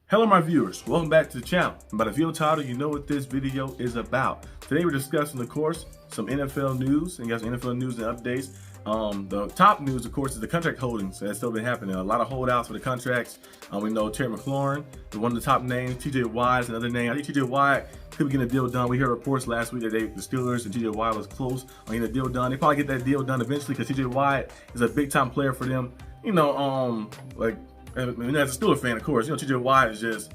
Hello my viewers, welcome back to the channel. And by the video title, you know what this video is about. Today we're discussing, of course, some NFL news, and you got some NFL news and updates. The top news, of course, is the contract holdings that's still been happening. A lot of holdouts for the contracts. We know Terry McLaurin is one of the top names. TJ Watt is another name. I think TJ Watt could be getting a deal done. We heard reports last week that the Steelers and TJ Watt was close on getting a deal done. They probably get that deal done eventually because TJ Watt is a big time player for them. You know, as a Steelers fan, of course, you know, TJ Watt is just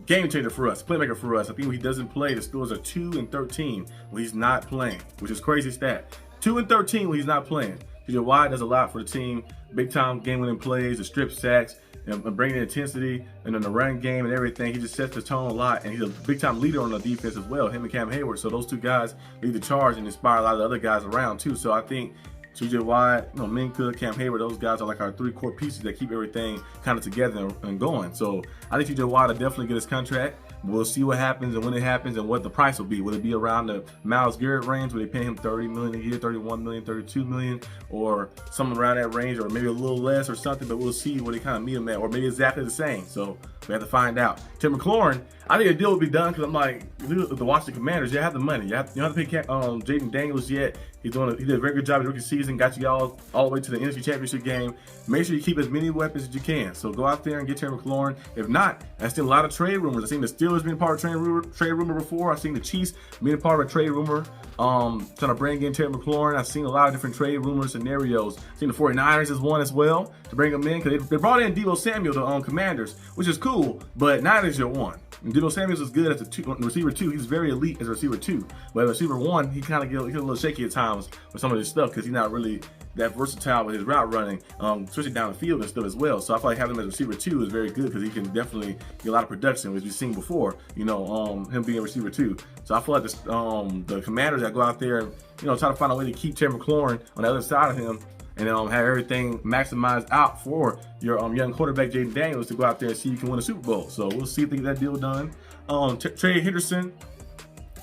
game changer for us, playmaker for us. I think when he doesn't play, the Steelers are 2-13 when he's not playing, which is crazy stat. 2-13 when he's not playing. TJ Watt does a lot for the team, big time game-winning plays, the strip sacks, and bringing intensity, and then the run game and everything. He just sets the tone a lot, and he's a big time leader on the defense as well. Him and Cam Hayward. So those two guys lead the charge and inspire a lot of the other guys around too. So I think TJ Watt, you know, Minka, Cam Hayward, those guys are like our three core pieces that keep everything kind of together and going. So I think TJ Watt will definitely get his contract. We'll see what happens and when it happens and what the price will be. Will it be around the Myles Garrett range where they pay him $30 million a year, $31 million, $32 million, or something around that range, or maybe a little less or something, but we'll see where they kind of meet him at, or maybe exactly the same. So we have to find out. Terry McLaurin, I think a deal will be done because I'm like, the Washington Commanders, you have the money. You don't have to pay Jaden Daniels yet. He did a very good job in the rookie season, got you all the way to the NFC Championship game. Make sure you keep as many weapons as you can. So go out there and get Terry McLaurin. If not, I've seen a lot of trade rumors. I've seen the Steelers being part of a trade rumor before. I've seen the Chiefs being part of a trade rumor, trying to bring in Terry McLaurin. I've seen a lot of different trade rumor scenarios. I've seen the 49ers as one as well to bring him in because they brought in Deebo Samuel, the Commanders, which is cool, but not as your one. And Deebo Samuel is good as a receiver 2. He's very elite as a receiver 2. But as a receiver 1, he kind of gets a little shaky at times with some of his stuff because he's not really that versatile with his route running, especially down the field and stuff as well. So I feel like having him as a receiver 2 is very good because he can definitely get a lot of production, as we've seen before, you know, him being a receiver 2. So I feel like the Commanders that go out there and, you know, try to find a way to keep Terry McLaurin on the other side of him and have everything maximized out for your young quarterback Jaden Daniels to go out there and see if you can win a Super Bowl. So we'll see if they get that deal done. Trey Henderson,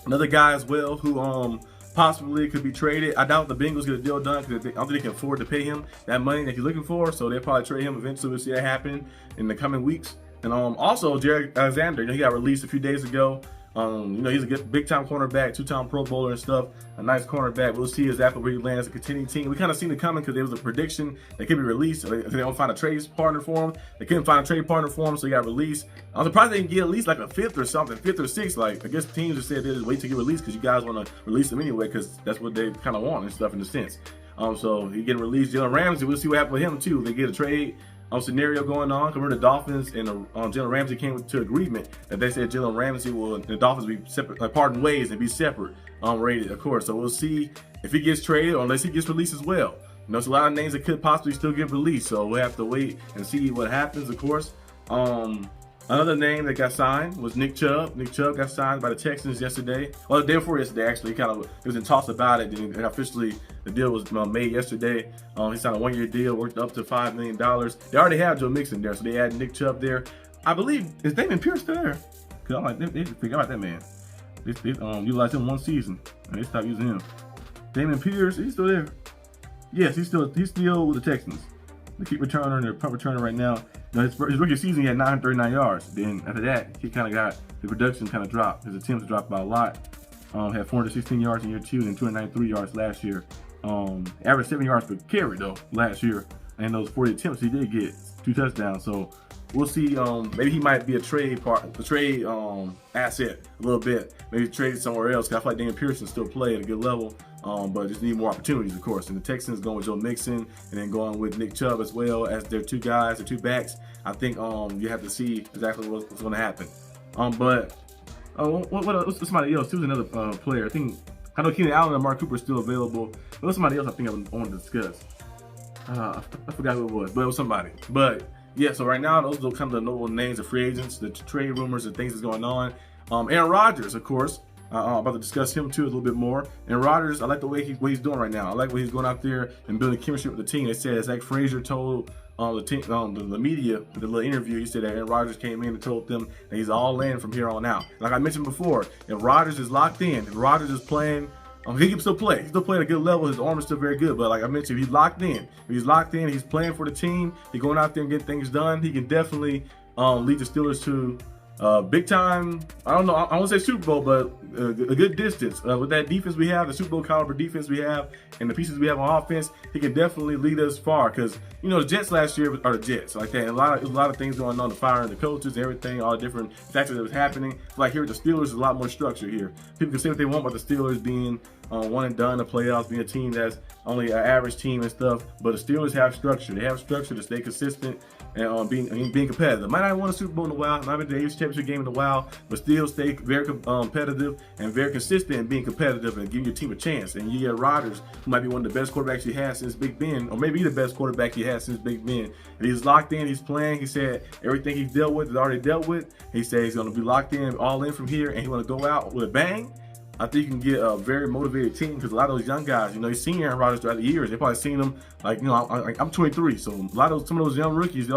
another guy as well who possibly could be traded. I doubt the Bengals get a deal done because I don't think they can afford to pay him that money that he's looking for. So they'll probably trade him eventually. We'll see that happen in the coming weeks. And also Jared Alexander, you know, he got released a few days ago. You know, he's a good big-time cornerback, 2-time Pro Bowler and stuff. A nice cornerback. We'll see exactly where he lands as a contending team. We kind of seen it coming because there was a prediction that could be released. They don't find a trade partner for him. They couldn't find a trade partner for him, so he got released. I'm surprised they can get at least like a 5th or something, 5th or 6th. Like, I guess teams just said they just wait to get released because you guys want to release him anyway because that's what they kind of want and stuff in a sense. So he getting released. Jalen Ramsey, we'll see what happens with him too. They get a trade scenario going on. Remember the Dolphins and Jalen Ramsey came to agreement that they said Jalen Ramsey will and the Dolphins be separate, parting ways and be separate rated, of course. So we'll see if he gets traded or unless he gets released as well. You know, it's a lot of names that could possibly still get released, so we'll have to wait and see what happens, of course. Another name that got signed was Nick Chubb. Nick Chubb got signed by the Texans yesterday. Well, the day before yesterday, actually. It was in talks about it. And officially, the deal was made yesterday. He signed a 1-year deal, worth up to $5 million. They already have Joe Mixon there, so they added Nick Chubb there. I believe, is Dameon Pierce still there? Because I'm like, they forgot about that man. They utilized him one season, and they stopped using him. Dameon Pierce, he's still there. Yes, he's still with the Texans. The keep returner and the punt returner right now. You know, his rookie season, he had 939 yards. Then after that, he kind of got the production kind of dropped. His attempts dropped by a lot. Had 416 yards in year 2 and 293 yards last year. Averaged 7 yards per carry though last year. And those 40 attempts, he did get 2 touchdowns. So we'll see. Maybe he might be a trade asset a little bit. Maybe trade somewhere else. Cause I feel like Dameon Pierce can still play at a good level. But just need more opportunities, of course. And the Texans going with Joe Mixon and then going with Nick Chubb as well as their 2 guys, their 2 backs. I think you have to see exactly what's going to happen. What's somebody else? Who's another player? I know Keenan Allen and Mark Cooper are still available. But what's somebody else I think I want to discuss? I forgot who it was, but it was somebody. But yeah, so right now those are kind of the notable names of free agents, the trade rumors and things that's going on. Aaron Rodgers, of course. I'm about to discuss him too a little bit more. And Rodgers, I like the way what he's doing right now. I like what he's going out there and building chemistry with the team. They said Zach Frazier told the media in the little interview, he said that Aaron Rodgers came in and told them that he's all in from here on out. Like I mentioned before, if Rodgers is locked in, if Rodgers is playing, he can still play. He's still playing at a good level. His arm is still very good. But like I mentioned, if he's locked in, he's playing for the team, he's going out there and getting things done, he can definitely lead the Steelers to big time, I don't know, I won't say Super Bowl, but a good distance. With that defense we have, the Super Bowl caliber defense we have, and the pieces we have on offense, he can definitely lead us far. Because, you know, the Jets last year are the Jets, like that. And a lot of things going on, the firing the coaches, everything, all the different factors that was happening. Like here with the Steelers, there's a lot more structure here. People can say what they want about the Steelers being one and done in the playoffs, being a team that's only an average team and stuff. But the Steelers have structure. They have structure to stay consistent and being competitive. Might not have won a Super Bowl in a while, not been to the AFC Championship game in a while, but still stay very competitive and very consistent in being competitive and giving your team a chance. And you get Rodgers, who might be one of the best quarterbacks he has since Big Ben, or maybe the best quarterback he has since Big Ben. And he's locked in, he's playing. He said everything he's dealt with is already dealt with. He said he's going to be locked in, all in from here, and he's going to go out with a bang. I think you can get a very motivated team because a lot of those young guys, you know, you've seen Aaron Rodgers throughout the years. They've probably seen him, like, you know, I'm 23, so some of those young rookies, they're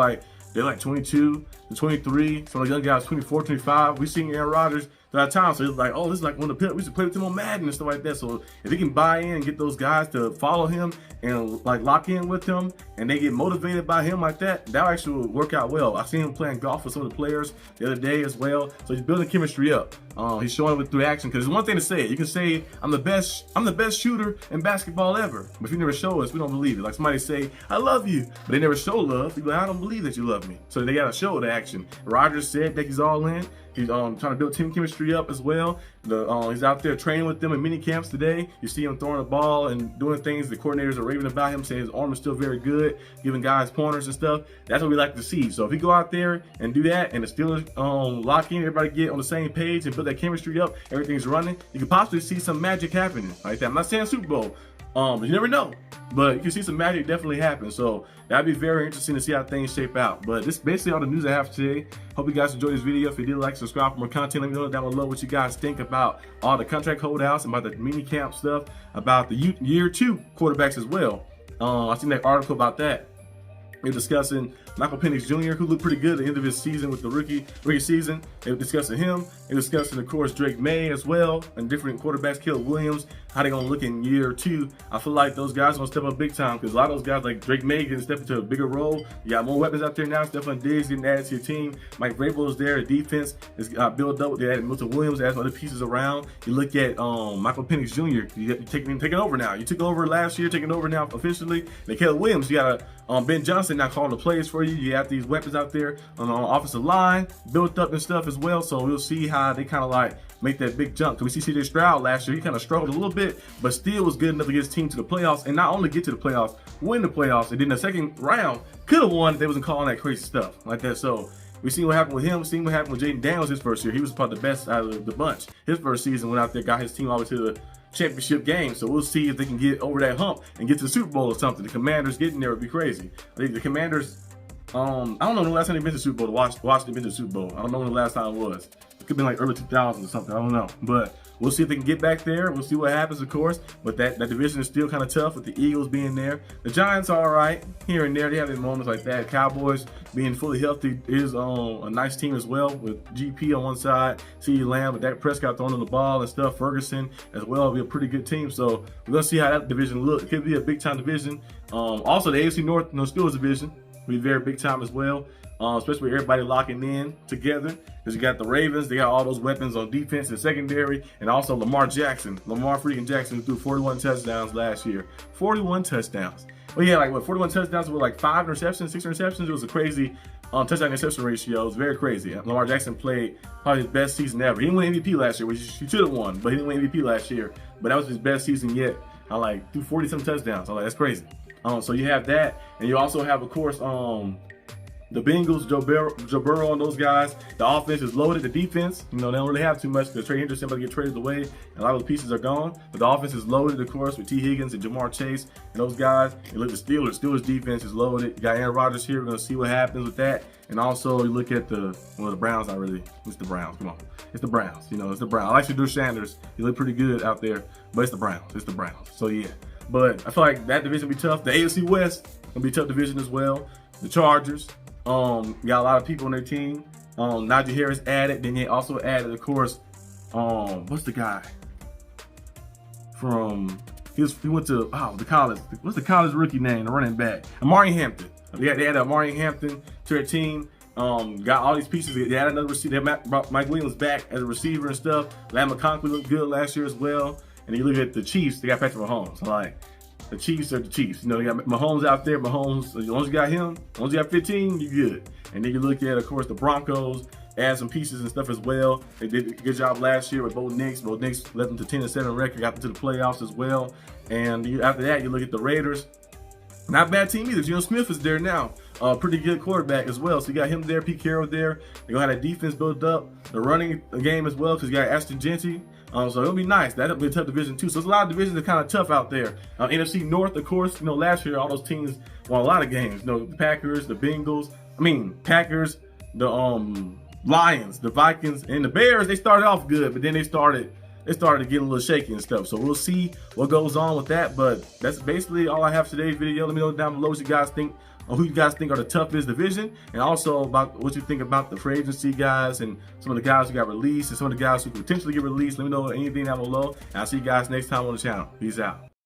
like 22 to 23. Some of the young guys, 24, 25. We've seen Aaron Rodgers throughout time, so it's like, oh, this is like one of the we used to play with him on Madden and stuff like that. So if he can buy in and get those guys to follow him and like lock in with him, and they get motivated by him like that, that'll actually work out well. I seen him playing golf with some of the players the other day as well. So he's building chemistry up. He's showing it through action, because it's one thing to say it. You can say I'm the best shooter in basketball ever, but if you never show us, we don't believe it. Like somebody say I love you, but they never show love. You go, I don't believe that you love me. So they gotta show the action. Rodgers said that he's all in. He's trying to build team chemistry up as well. He's out there training with them in mini camps today. You see him throwing the ball and doing things. The coordinators are raving about him, saying his arm is still very good, giving guys pointers and stuff. That's what we like to see. So if he go out there and do that, and the Steelers lock in, everybody get on the same page and build that chemistry up, everything's running, you could possibly see some magic happening like that. I'm not saying Super Bowl, but you never know. But you can see some magic definitely happen. So that'd be very interesting to see how things shape out. But this is basically all the news I have today. Hope you guys enjoyed this video. If you did, like, subscribe for more content. Let me know down below what you guys think about all the contract holdouts, about the mini camp stuff, about the year 2 quarterbacks as well. I seen that article about that. They're discussing Michael Penix Jr., who looked pretty good at the end of his season with the rookie season. They were discussing him. They were discussing, of course, Drake May as well, and different quarterbacks, Caleb Williams, how they're going to look in year 2. I feel like those guys are going to step up big time, because a lot of those guys like Drake May getting step into a bigger role. You got more weapons out there now. Stephon Diggs getting added to your team. Mike Vrabel is there. The defense is built up. They added Milton Williams, added some other pieces around. You look at Michael Penix Jr. You're taking over now. You took over last year, taking over now officially. And Caleb Williams, you got Ben Johnson now calling the plays for you. You have these weapons out there on the offensive line built up and stuff as well. So we'll see how they kind of like make that big jump. Because we see CJ Stroud last year, he kind of struggled a little bit, but still was good enough to get his team to the playoffs, and not only get to the playoffs, win the playoffs, and then the second round could have won if they wasn't calling that crazy stuff like that. So we seen what happened with him. We seen what happened with Jaden Daniels his first year. He was probably the best out of the bunch. His first season went out there, got his team all the way to the championship game. So we'll see if they can get over that hump and get to the Super Bowl or something. The Commanders getting there would be crazy. I think the Commanders, I don't know when the last time they've been to the Super Bowl. Washington been to the Super Bowl. I don't know when the last time it was. It could be like early 2000s or something. I don't know. But we'll see if they can get back there. We'll see what happens, of course. But that division is still kind of tough with the Eagles being there. The Giants are all right here and there. They have moments like that. Cowboys being fully healthy is a nice team as well, with GP on one side, CeeDee Lamb, with Dak Prescott throwing on the ball and stuff. Ferguson as well will be a pretty good team. So we're going to see how that division looks. It could be a big-time division. Also, the AFC North, Steelers division will be very big time as well. Especially with everybody locking in together, because you got the Ravens, they got all those weapons on defense and secondary, and also Lamar freaking Jackson, who threw 41 touchdowns last year. 41 touchdowns. Well, yeah, like 41 touchdowns with like 5 interceptions, 6 interceptions. It was a crazy touchdown interception ratio. It was very crazy. Lamar Jackson played probably his best season ever. He didn't win MVP last year, which he should have won, but he didn't win MVP last year. But that was his best season yet. Threw 40-some touchdowns. That's crazy. So you have that, and you also have, of course, the Bengals, Joe Burrow and those guys. The offense is loaded. The defense, they don't really have too much, because Trey Hendrickson about to get traded away, and a lot of the pieces are gone. But the offense is loaded, of course, with T. Higgins and Jamar Chase and those guys. You look at the Steelers. Steelers defense is loaded. You got Aaron Rodgers here. We're going to see what happens with that. And also, you look at the Browns. Not really. It's the Browns. Come on. It's the Browns. It's the Browns. I like Shedeur Sanders. He looked pretty good out there, but it's the Browns. It's the Browns. So, yeah. But I feel like that division will be tough. The AFC West will be a tough division as well. The Chargers. Got a lot of people on their team. Najee Harris added. Then they also added, of course, what's the guy from? He went to the college. What's the college rookie name? The running back, Amari Hampton. They added Amari Hampton to their team. Got all these pieces. They had another receiver. They brought Mike Williams back as a receiver and stuff. Lamb McConkey looked good last year as well. And then you look at the Chiefs, they got Patrick Mahomes. Like, the Chiefs are the Chiefs. You know, they got Mahomes out there. Mahomes, as long as you got him, as long as you got 15, you good. And then you look at, of course, the Broncos, add some pieces and stuff as well. They did a good job last year with Bo Nix. Bo Nix led them to 10-7 record, got them to the playoffs as well. And after that, you look at the Raiders. Not a bad team either. Geno Smith is there now. Pretty good quarterback as well. So you got him there, Pete Carroll there. They're going to have that defense built up. The running game as well, because you got Ashton Genty. So it'll be nice. That'll be a tough division too. So there's a lot of divisions that are kind of tough out there. NFC North, of course, you know, last year all those teams won a lot of games. You know, the Packers, the Bengals. Packers, the Lions, the Vikings, and the Bears. They started off good, but then they started getting a little shaky and stuff. So we'll see what goes on with that. But that's basically all I have for today's video. Let me know down below what you guys think, or who you guys think are the toughest division, and also about what you think about the free agency guys and some of the guys who got released and some of the guys who could potentially get released. Let me know anything down below, and I'll see you guys next time on the channel. Peace out.